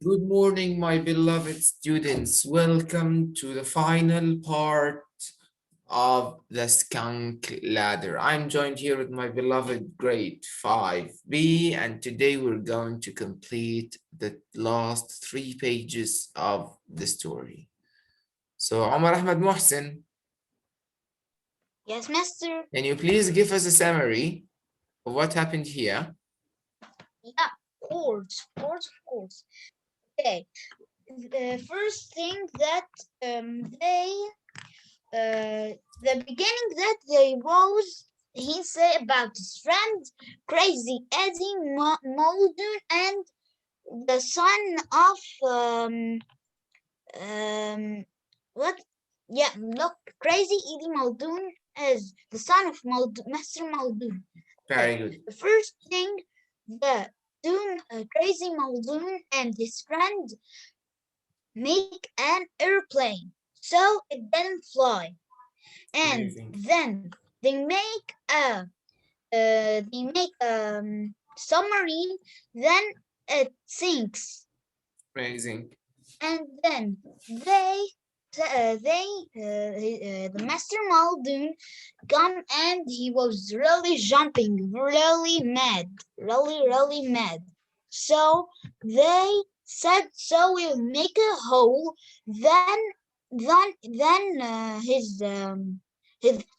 Good morning, my beloved students. Welcome to the final part of the Skunk ladder. I'm joined here with my beloved grade 5B, and today we're going to complete the last 3 pages of the story. So, Omar Ahmed Mohsen, Yes, master. can you please give us a summary of what happened here? Yeah, of course. Okay. The first thing that the beginning that they was, he said about his friend, Crazy Eddie Muldoon, and the son of what? Yeah, look, Crazy Eddie Muldoon is the son of Master Muldoon. Very good. The first thing, the Crazy Muldoon and his friend make an airplane so it didn't fly, and Amazing. then they make a submarine, then it sinks, Amazing. and then the Master Muldoon come, and he was really jumping, really mad. So they said, "So we'll make a hole." Then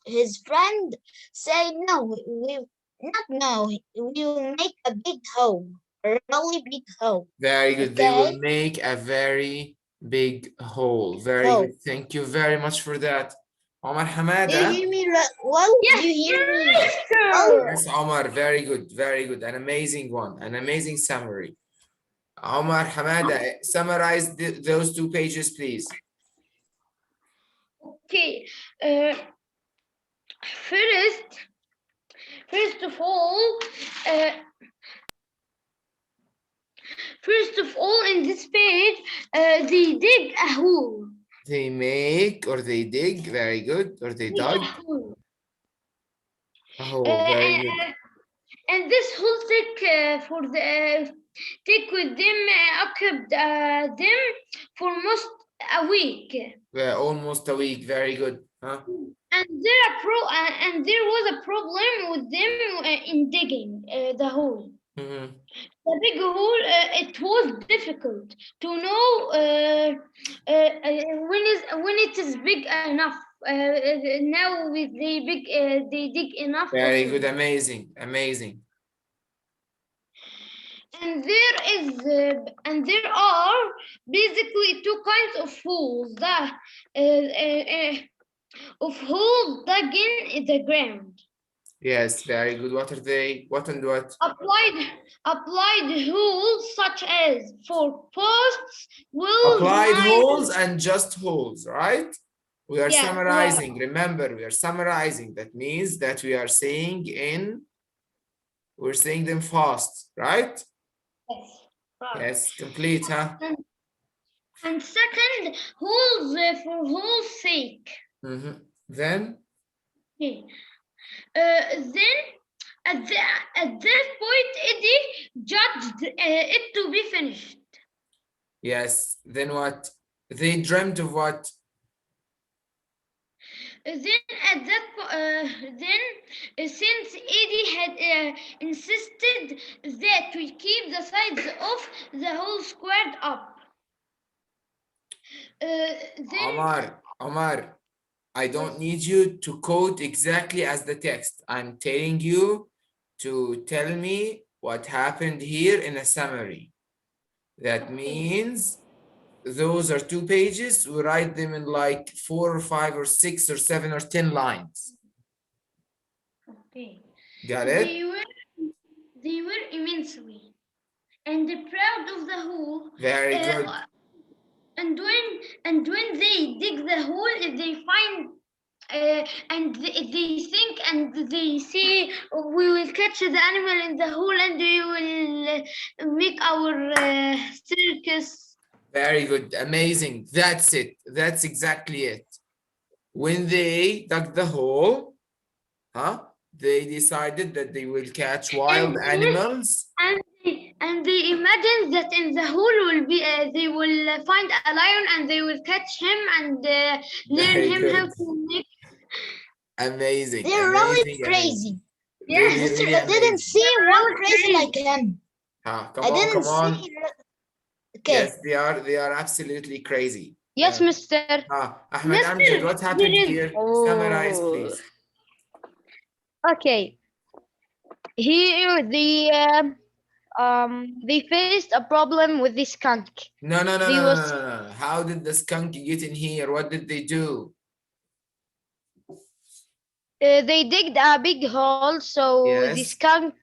his friend say, "No, we not no. We'll make a big hole, a really big hole." Very good. They will Okay, make a very big hole. Very hole. good. Thank you very much for that. Omar Do you Hamada. hear me well? Yes, Do you hear me well? sir. Yes, Omar. Very good. Very good. An amazing one. An amazing summary. Omar Hamada, summarize those 2 pages, please. Okay. Uh, first, first of all, uh, in this page, they dig a hole. They make or they dig. Very good. Or they Dig a dug hole. a Uh, hole. Very good. and, and this whole take with them occupied them for most a week. Almost a week. Very good. Huh? And there was a problem with them in digging the hole. Mhm. The big hole, it was difficult to know when it is big enough. Now they dig enough of Very good. them, Amazing. Amazing. and there are basically two kinds of holes. Of holes dug in the ground. Yes. Very good. What are they? What and what? Applied holes such as for posts, walls, Applied holes lines. and just holes, right? We are Yeah, summarizing. Remember, we are summarizing. That means that we're saying them fast, right? yes, right. Yes, complete, huh? And second, holes for holes' sake. Then, Okay. Then at that point, Eddie judged it to be finished. yes, then what? They dreamt of what? Then at that since Eddie had insisted that we keep the sides of the hole squared up, then Omar, I don't need you to quote exactly as the text. I'm telling you to tell me what happened here in a summary. That means those are 2 pages. We write them in like 4 or 5 or 6 or 7 or 10 lines. okay, Got it? they were immensely and proud of the hole. Very good. And when they dig the hole, they find and they think and they say, we will catch the animal in the hole and we will make our circus. Very good. Amazing. That's it. That's exactly it. When they dug the hole, they decided that they will catch wild And animals. and And they imagine that in the hole will be they will find a lion and they will catch him and learn Very him how good. to make. Amazing, They're really amazing, amazing. crazy. Yes, Really, Mister, really I didn't amazing. see one really crazy crazy. like him. Come I on, didn't come on. see. Okay. Yes, they are absolutely crazy. Yes, Yeah. Mister. Ahmed Amjad, Mister, what happened there is. here? Summarize, Oh. please. Okay. Here they faced a problem with the skunk. No, no, no, They no, no, no, was no, no. How did the skunk get in here? What did they do? they digged a big hole so the Yes. skunk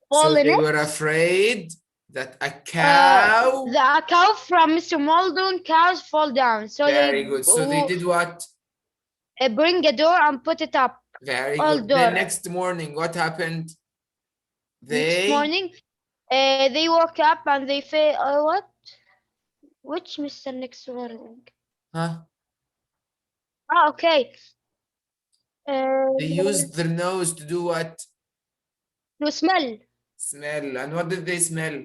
fall So in they it. were afraid that a cow. The cow from Mr. Muldoon cows fall down, so they Very good. So they did what? bring a door and put it up. Very All good. The door. next morning, what happened? Next They. morning, they woke up and they say, what? Which Mr. Next morning? Huh? Ah, okay. They used their nose to do what? To smell. Smell. And what did they smell?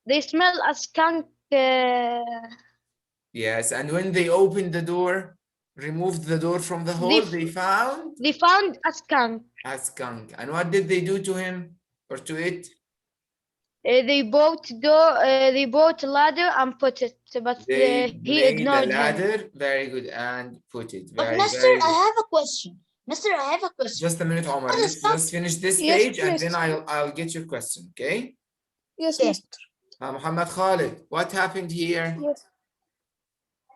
They smell a skunk. Yes. And when they opened the door, removed the door from the hole, they found They found a skunk. a skunk. And what did they do to him or to it? They bought a ladder and put it, but They he made a ignored him. ladder. Very good. And put it. But Very, Mister, very I good. have a question. Mister, I have a question. Just a minute, Omar. What is Let's skunk? just finish this Yes, page and then mister. I'll get your question, okay? Yes, Okay. mister. Muhammad Khalid, what happened here? Yes.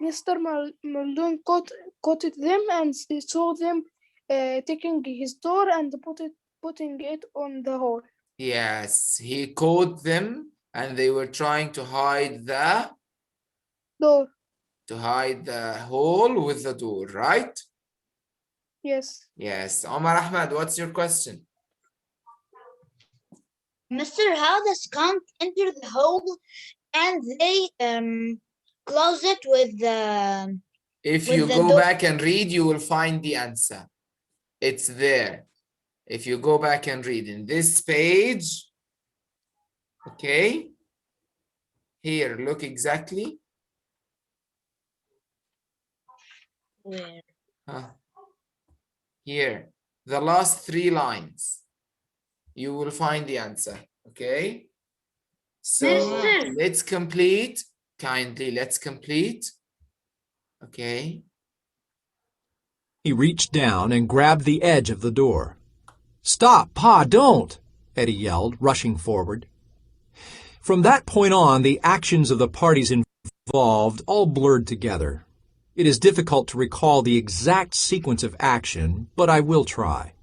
Mr. Muldoon caught them and saw them taking his door and putting it on the hole. Yes, he caught them and they were trying to hide Door. the hole with the door, right? Yes. Yes. Omar Ahmad, what's your question? Mister, how the skunk entered the hole and they close it with the If with you the go door. back and read, you will find the answer. It's there. If you go back and read in this page, okay? Here, look exactly. Where? Here, the last 3 lines. You will find the answer, okay? So Mister. let's complete. Kindly, let's complete. Okay. He reached down and grabbed the edge of the door. "Stop, Pa, don't!" Eddie yelled, rushing forward. From that point on, the actions of the parties involved all blurred together. It is difficult to recall the exact sequence of action, but I will try.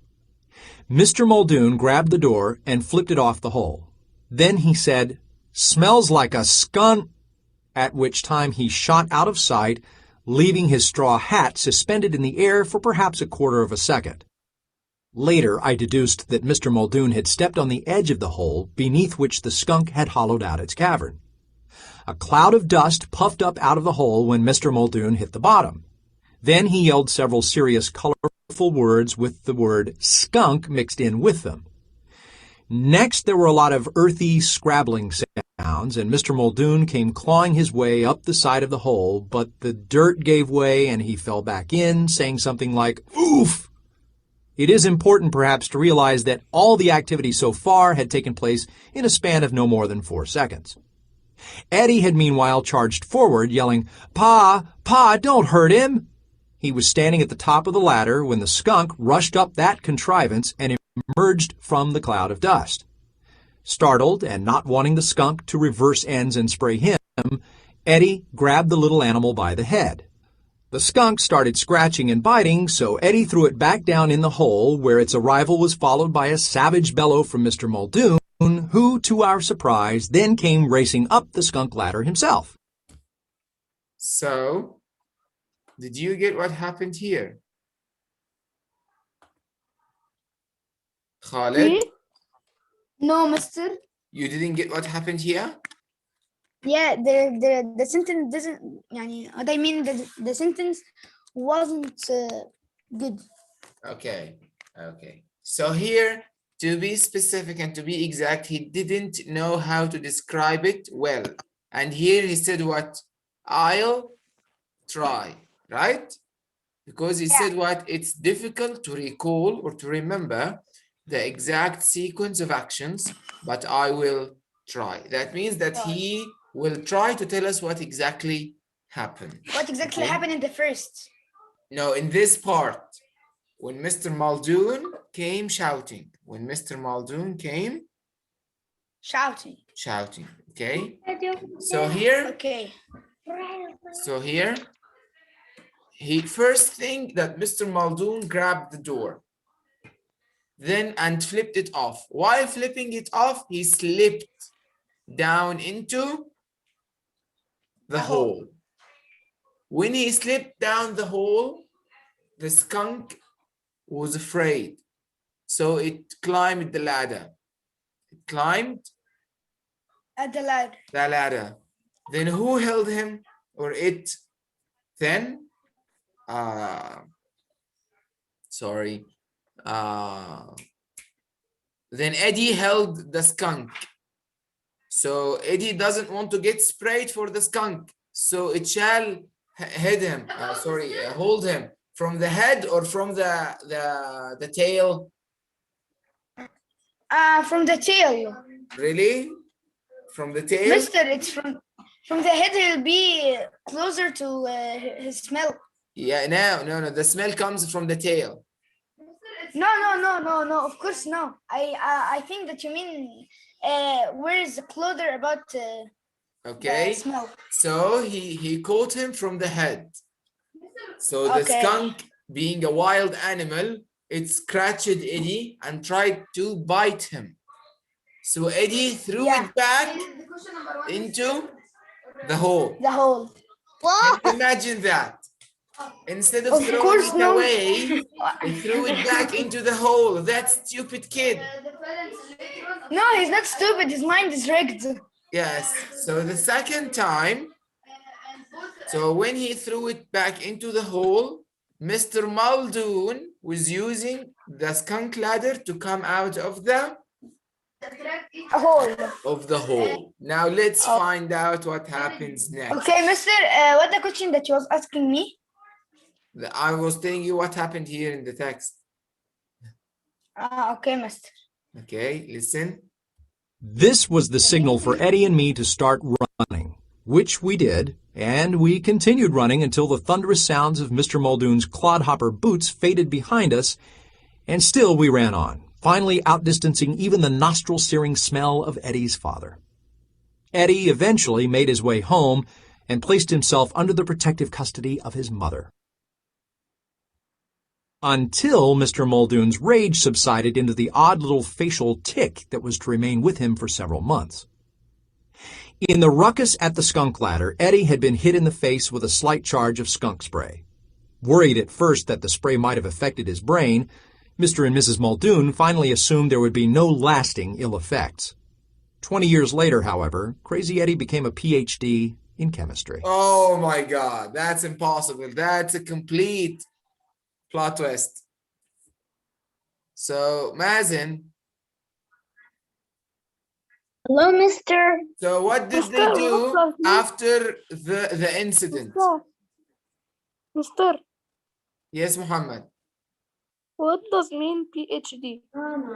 Mr. Muldoon grabbed the door and flipped it off the hole. Then he said, "Smells like a skunk," at which time he shot out of sight, leaving his straw hat suspended in the air for perhaps a quarter of a second. Later, I deduced that Mr. Muldoon had stepped on the edge of the hole beneath which the skunk had hollowed out its cavern. A cloud of dust puffed up out of the hole when Mr. Muldoon hit the bottom. Then he yelled several serious, colorful words with the word skunk mixed in with them. Next, there were a lot of earthy, scrabbling sounds, and Mr. Muldoon came clawing his way up the side of the hole, but the dirt gave way and he fell back in, saying something like, "Oof!" It is important, perhaps, to realize that all the activity so far had taken place in a span of no more than 4 seconds. Eddie had meanwhile charged forward, yelling, "Pa, Pa, don't hurt him!" He was standing at the top of the ladder when the skunk rushed up that contrivance and emerged from the cloud of dust. Startled and not wanting the skunk to reverse ends and spray him, Eddie grabbed the little animal by the head. The skunk started scratching and biting, so Eddie threw it back down in the hole, where its arrival was followed by a savage bellow from Mr. Muldoon, who, to our surprise, then came racing up the skunk ladder himself. So, did you get what happened here? Khaled, No, mister. you didn't get what happened here? Yeah, the sentence doesn't. What I mean, the sentence wasn't good. Okay, okay. So here, to be specific and to be exact, he didn't know how to describe it well. And here he said what? I'll try, right? Because he said what? It's difficult to recall or to remember the exact sequence of actions, but I will try. That means that he will try to tell us what exactly happened. What exactly Okay? happened in the first? No, in this part, when Mr. Muldoon came shouting, when Mr. Muldoon came Shouting. shouting, okay? So here, Okay. he first thing that Mr. Muldoon grabbed the door, then and flipped it off. While flipping it off, he slipped down into the hole. When he slipped down the hole, the skunk was afraid. So it climbed the ladder. It climbed At the ladder. the ladder. Then who held him or it? Then, sorry. Then Eddie held the skunk. So Eddie doesn't want to get sprayed for the skunk. So it shall head him, hold him from the head or from the tail. From the tail. Really? From the tail? Mister, it's from the head. He'll be closer to his smell. Yeah, no. The smell comes from the tail. No. Of course, no. I think that you mean where is closer about Okay. the smell. So he caught him from the head. So the skunk, being a wild animal, it scratched Eddie and tried to bite him. So Eddie threw it back into the hole. The hole. What? Can you imagine that? Instead of throwing it away, he threw it back into the hole. That stupid kid. No, he's not stupid. His mind is rigged. Yes. So the second time, so when he threw it back into the hole, Mr. Muldoon was using the skunk ladder to come out of the hole. Now let's find out what happens next. Okay, Mister, what the question that you was asking me? I was telling you what happened here in the text. Okay, Mister. Okay, listen. This was the signal for Eddie and me to start running, which we did, and we continued running until the thunderous sounds of Mr. Muldoon's clodhopper boots faded behind us, and still we ran on, finally outdistancing even the nostril-searing smell of Eddie's father. Eddie eventually made his way home and placed himself under the protective custody of his mother. Until Mr. Muldoon's rage subsided into the odd little facial tic that was to remain with him for several months. In the ruckus at the skunk ladder, Eddie had been hit in the face with a slight charge of skunk spray. Worried at first that the spray might have affected his brain, Mr. and Mrs. Muldoon finally assumed there would be no lasting ill effects. 20 years later, however, Crazy Eddie became a PhD in chemistry. Oh my God, that's impossible. That's a complete plot twist. So, Mazen. Hello, Mister. So what did they do after the incident? Mister, Yes, Muhammad. what does mean PhD?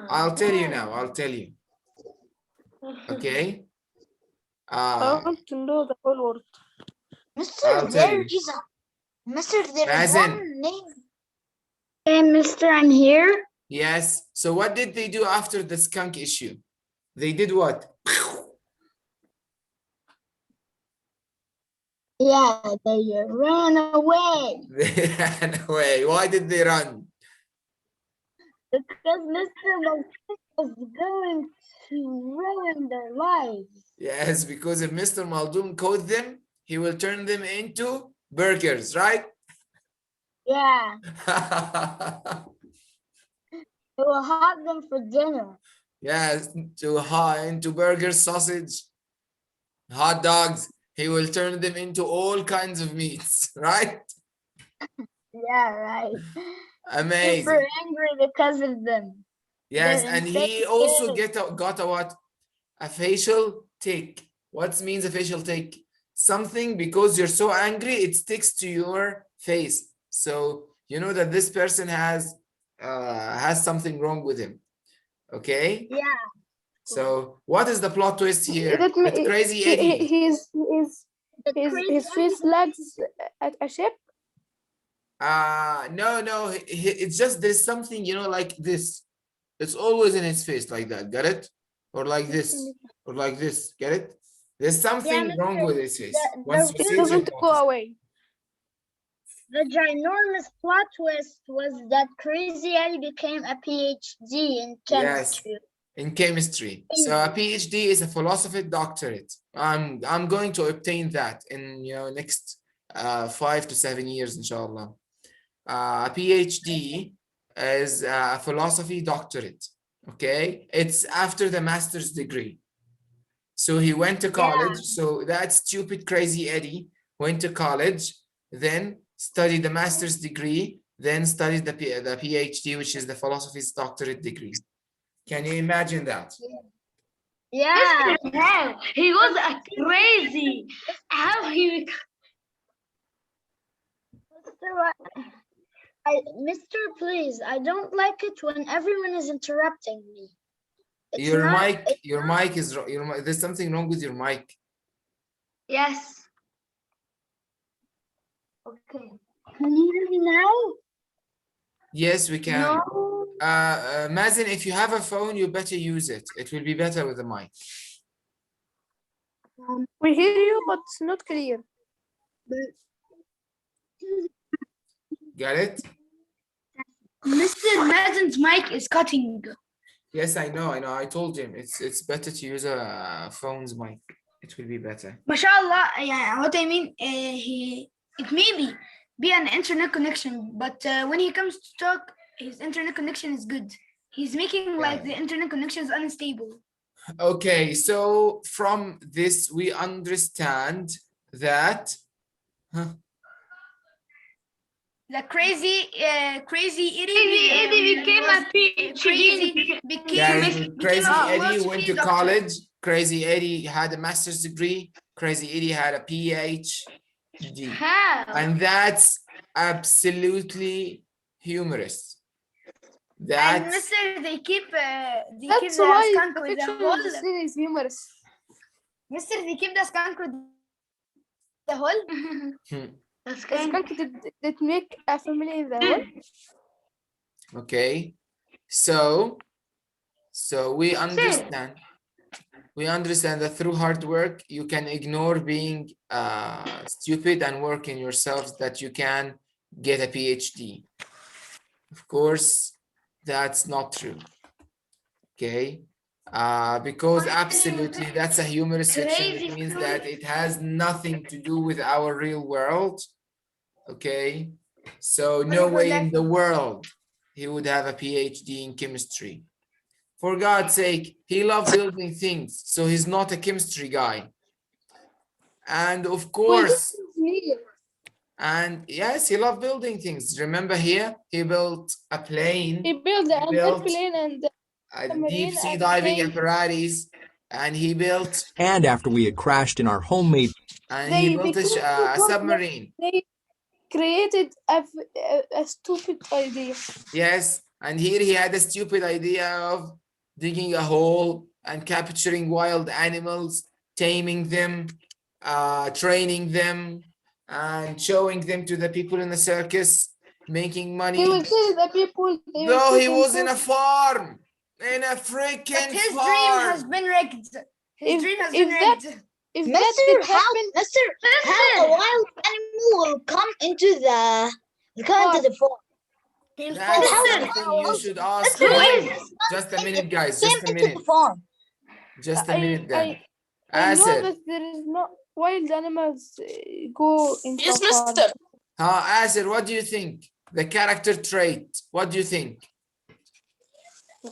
I'll tell you now. I'll tell you. Okay. I want to know the whole word. Mister, there is Mazen. one name. Hey, Mister, I'm here. Yes. So what did they do after the skunk issue? They did what? Yeah, they ran away. They ran away. Why did they run? Because Mr. Muldoon was going to ruin their lives. Yes, because if Mr. Muldoon caught them, he will turn them into burgers, right? Yeah, he will have them for dinner. Yes, into burgers, sausage, hot dogs. He will turn them into all kinds of meats, right? Yeah, right. Amazing. Super angry because of them. Yes, The and he also got a what? A facial tick. What means a facial tick? Something because you're so angry, it sticks to your face. So you know that this person has something wrong with him. Okay. Yeah. So what is the plot twist here? That That crazy Eddie. The crazy his face lags at a ship. No, it's just there's something, like this. It's always in his face like that. Got it? Or like this, or like this. Get it? There's Yeah, something wrong Mr. with his face. The, Once the you It see it, really you'll doesn't go notice. away. the ginormous plot twist was that Crazy Eddie became a PhD in Yes, chemistry. in chemistry. So a PhD is a philosophy doctorate. I'm going to obtain that in next 5 to 7 years, inshallah. A PhD is a philosophy doctorate. Okay, it's after the master's degree. So he went to college. So that stupid crazy Eddie went to college, then studied the master's degree, then studied the PhD, which is the philosophy's doctorate degree. Can you imagine that? Yeah. How he was a crazy. How he Mr. Please, I don't like it when everyone is interrupting me. It's Your not. mic, your mic is there's something wrong with your mic. yes. Okay. Can you hear me now? Yes, we can. No. Mazen, if you have a phone, you better use it. It will be better with the mic. We hear you, but it's not clear. Got it? Mr. Mazen's mic is cutting. Yes, I know. I told him it's better to use a phone's mic. It will be better. MashaAllah, yeah, what I mean, it may be an internet connection, but when he comes to talk, his internet connection is good. He's making like the internet connection is unstable. Okay, so from this we understand that The crazy Eddie Crazy Eddie became a PhD. Crazy a Eddie went philosophy to doctor. college. Crazy Eddie had a master's degree. Crazy Eddie had a PhD. How? And that's absolutely humorous. And That's Mr. They keep That's the why skunk the with the fiction of the hole. series is humorous. Mr. They keep the skunk with the hole. That's The good. skunk did make a family in the hole. okay. So we understand. We understand that through hard work, you can ignore being stupid and work in yourselves that you can get a PhD. Of course, that's not true. Okay. Because absolutely that's a humorous fiction. It means that it has nothing to do with our real world. Okay. So no way in the world he would have a PhD in chemistry. For God's sake, he loved building things, so he's not a chemistry guy. And of course, and yes, he loved building things. Remember here, he built a plane. He built an airplane and a deep sea diving apparatus, and he built. And after we had crashed in our homemade He built a submarine. They created a stupid idea. Yes, and here he had a stupid idea of digging a hole and capturing wild animals, taming them, training them, and showing them to the people in the circus, making money. He will tell the people. Though he was in a farm, in a freaking But his farm. dream has been wrecked. His dream has been wrecked. If Mister, that did how, happen, Mister, how a wild animal will come into the farm? That's How something you should ask Mister, him. when Just a minute, guys. came Just a into minute. the farm? Just a minute then. I know Asir. that there is no wild animals go into Yes, a farm. mister. Asir, what do you think? The character trait. What do you think?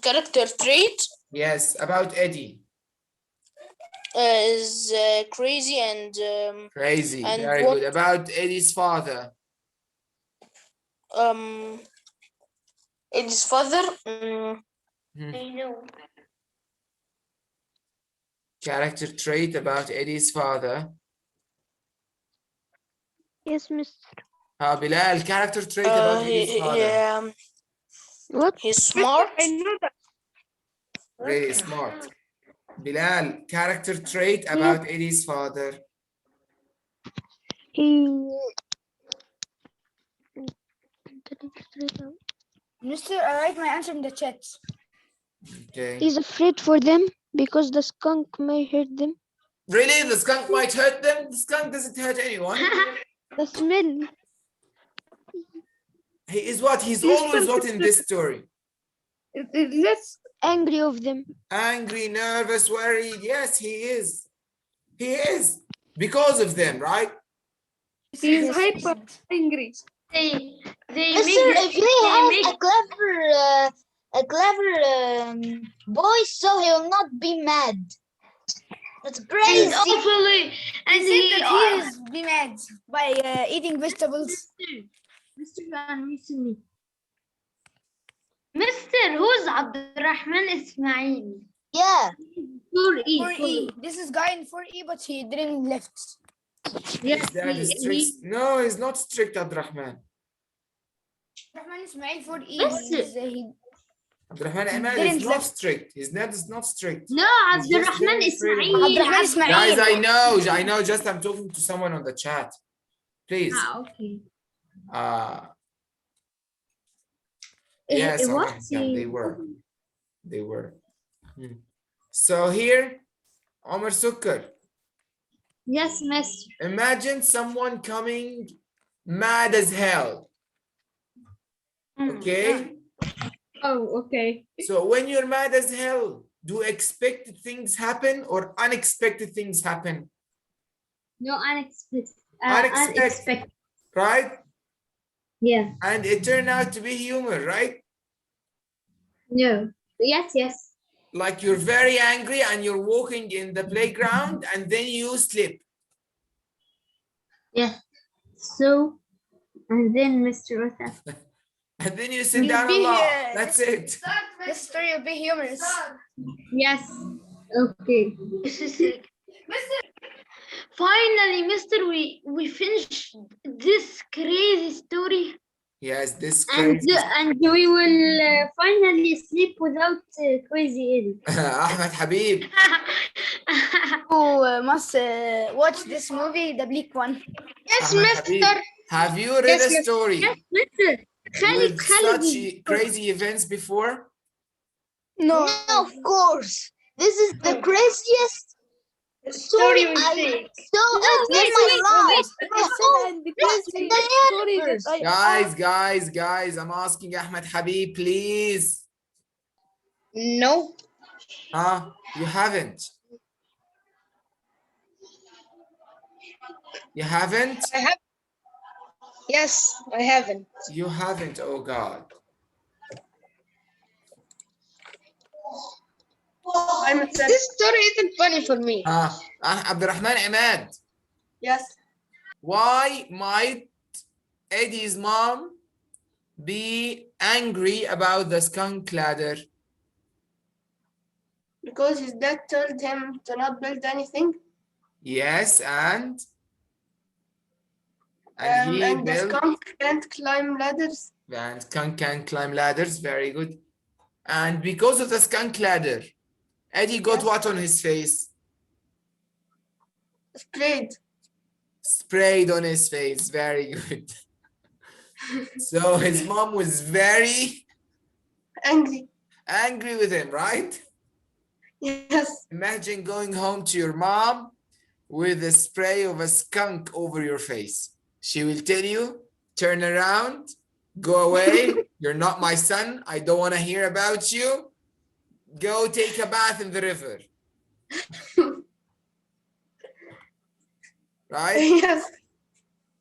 Character trait Yes, about Eddie. is crazy and Crazy. And Very what- good. About Eddie's father. Eddie's father. I know. Character trait about Eddie's father. Yes, Miss. Bilal, character trait about Eddie's father. What? He's smart. I know that. Really smart. Bilal, character trait about Eddie's father. He. Mister, I write my answer in the chat. Okay. He's afraid for them because the skunk may hurt them. Really? The skunk might hurt them? The skunk doesn't hurt anyone. The smell. He is what? He's He's always what in this story? Let's Angry of them. Angry, nervous, worried. Yes, he is. He is. Because of them, right? he's hyper angry. They Mister, if he has make a clever voice, so he will not be mad. That's and crazy. awfully and He said he that he is be mad by eating vegetables. Mister, you are missing me. Mister, who's Abdurrahman Ismail? Yeah. 4E. 4E. This is guy in 4E, but he didn't left. Yes, His dad is strict. No, he's not strict, Abdurrahman. Rahman Ismail 4E. Yes. Abdurrahman Ahmad Didn't is not left. strict. His dad is not strict. No, He's just Abdurrahman very afraid of Ismail. Abdurrahman Ismail. Guys, I know, just I'm talking to someone on the chat. Please. Okay. Yes, What? they were. They were. So here, Omar Sukkar, Yes, Mister. imagine someone coming mad as hell. Okay? Oh, okay. So when you're mad as hell, do expected things happen or unexpected things happen? No, unexpected. Unexpected. Right? Yeah. And it turned out to be humor, right? No. Yes. Like you're very angry and you're walking in the playground and then you slip. Yeah. So, and then Mr. Rota. And then you sit You'll down be and laugh. here. That's it. This story will be humorous. Yes. Okay. Finally, Mister, we finished this crazy story, Yes, this and crazy. and we will finally sleep without crazy Ahmed Habib. Eddie. You must watch this movie, the bleak one. Yes, Ahmed Mister. Habib, have you read Yes, a yes, story Yes, Mister. Khalid, with Khalid. such crazy events before? No. No, of course. This is the craziest story I saw in my life. And the This is crazy the story that universe. Guys, I'm asking Ahmed Habib, please. No. Huh? You haven't? You haven't? Yes, I haven't. You haven't, oh God. This story isn't funny for me. Abdurrahman Ahmad, Yes. why might Eddie's mom be angry about the skunk ladder? Because his dad told him to not build anything, Yes, and he and the built, skunk can't climb ladders. and skunk can climb ladders, very good. And because of the skunk ladder, Eddie got Yes. what on his face? Sprayed on his face, very good. So his mom was very Angry. with him, right? Yes. Imagine going home to your mom with a spray of a skunk over your face. She will tell you, turn around, go away. You're not my son. I don't want to hear about you. Go take a bath in the river. Right? Yes.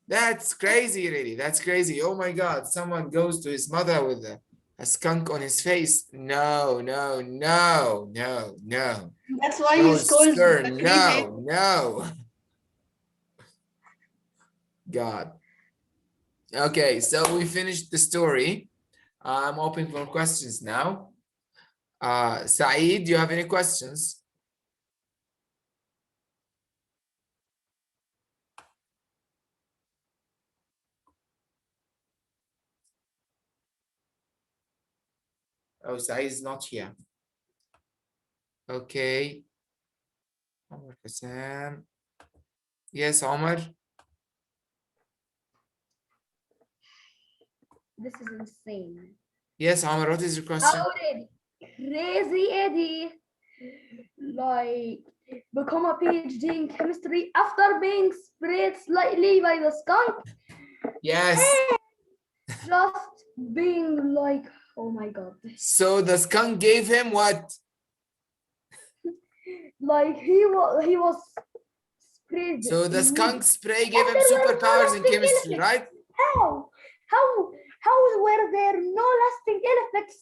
That's crazy, really. That's crazy. Oh my God. Someone goes to his mother with a skunk on his face. No. That's why No, he's called sir, the creepy. no. God. Okay, so we finished the story. I'm open for questions now. Saeed, do you have any questions? Oh, Saeed is not here. Okay. Omar Hassan. Yes, Omar. This is insane. Yes, Omar, what is your question? How did Crazy Eddie like become a PhD in chemistry after being sprayed slightly by the skunk? Yes. Just being like, oh my god. So the skunk gave him what? Like he was sprayed. So the skunk with- spray gave him there were no superpowers in lasting chemistry, effects. right? How were there no lasting effects?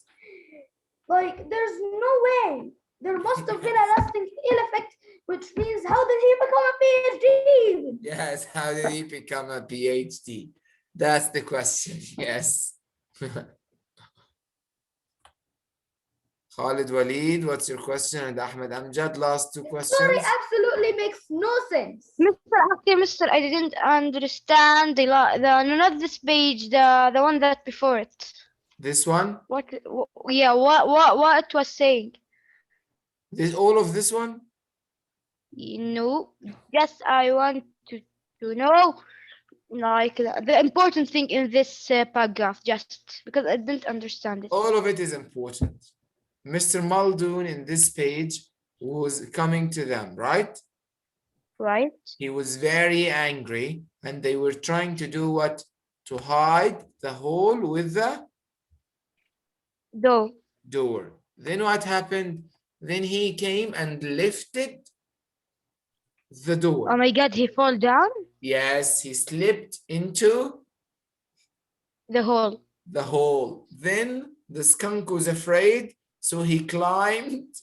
Like there's no way. There must have been a lasting effect, which means how did he become a PhD? Yes, how did he become a PhD? That's the question, yes. Khalid Walid, what's your question? And Ahmed Amjad, last two questions. Story absolutely makes no sense. Mister, I didn't understand not this page, the one that before it. This one? What it was saying. This all of this one? Just I want to know like the important thing in this paragraph, just because I didn't understand it. All of it is important. Mr. Muldoon in this page was coming to them, right? Right? He was very angry and they were trying to do what? To hide the hole with the door. Then what happened? Then he came and lifted the door. Oh my god, he fall down? Yes, he slipped into The hole. the hole. Then the skunk was afraid, so he climbed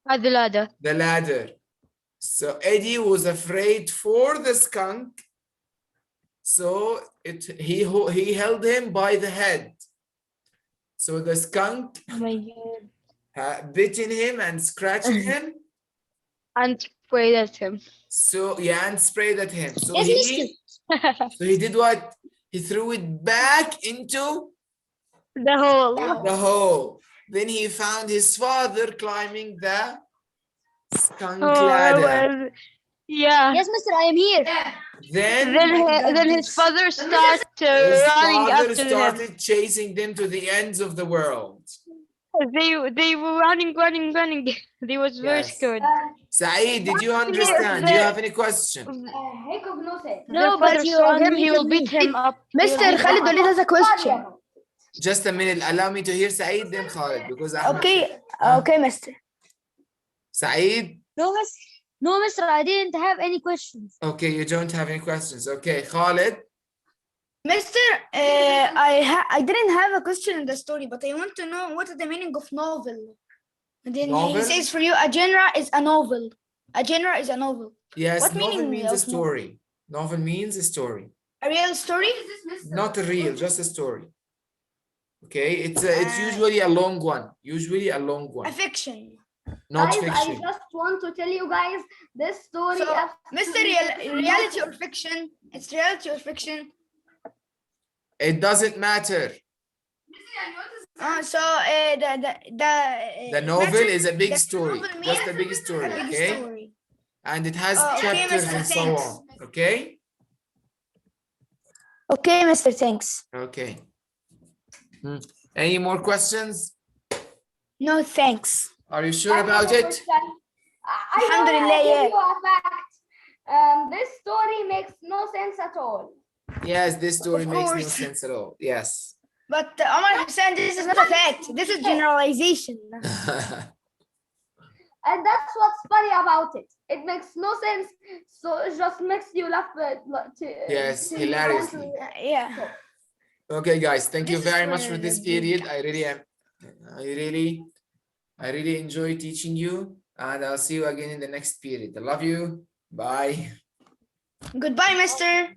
At the ladder. the ladder. So Eddie was afraid for the skunk, so he held him by the head. So the skunk Oh my god. bitten him and scratched him. And sprayed at him. So yeah, and sprayed at him. So Yes, he did what? He threw it back into The hole. the hole. Then he found his father climbing the skunk ladder. Well, yeah. Yes, mister, I am here. Then Then his father started his running father after him. started chasing them to the ends of the world. They were running. They was very Yes. scared. Saeed, did you understand? Do you have any question? Heck of no sense. No, Their but father you saw him. already He will told beat me. him up. Mr. Khalid Walid has a question. Just a minute. Allow me to hear Saeed, then Khalid, because Ahmed. Okay, Huh? okay, Mister. Saeed, No, mister, I didn't have any questions. okay, you don't have any questions. Okay, Khalid. Mister, I didn't have a question in the story, but I want to know what is the meaning of novel. And then Novel? he says for you, a genre is a novel. A genre is a novel. Yes, What novel meaning means a of story. Novel means a story. A real story? Not a real, just a story. Okay, it's usually a long one. Usually a long A one, fiction. not Guys, fiction. I just want to tell you guys this story. So, Mr. Reality or fiction? It's reality or fiction. It doesn't matter. The novel matter- is a big the story, novel just a means big story, a big okay? story. And it has Okay, chapters Mr. and so Thanks. on, okay? Okay, Mr. Thanks. Okay. Any more questions? No, thanks. Are you sure about it? I Alhamdulillah, want to yeah. give you a fact. This story makes no sense at all. Yes, this story Of makes no course. sense at all. Yes. But Omar Hassan, this is not a fact. This is generalization. And that's what's funny about it. It makes no sense, so it just makes you laugh. Yes, hilariously. Yeah. Okay, guys, thank you This is very much for for this the period. I really enjoy teaching you, and I'll see you again in the next period. I love you. Bye. Goodbye, Mister.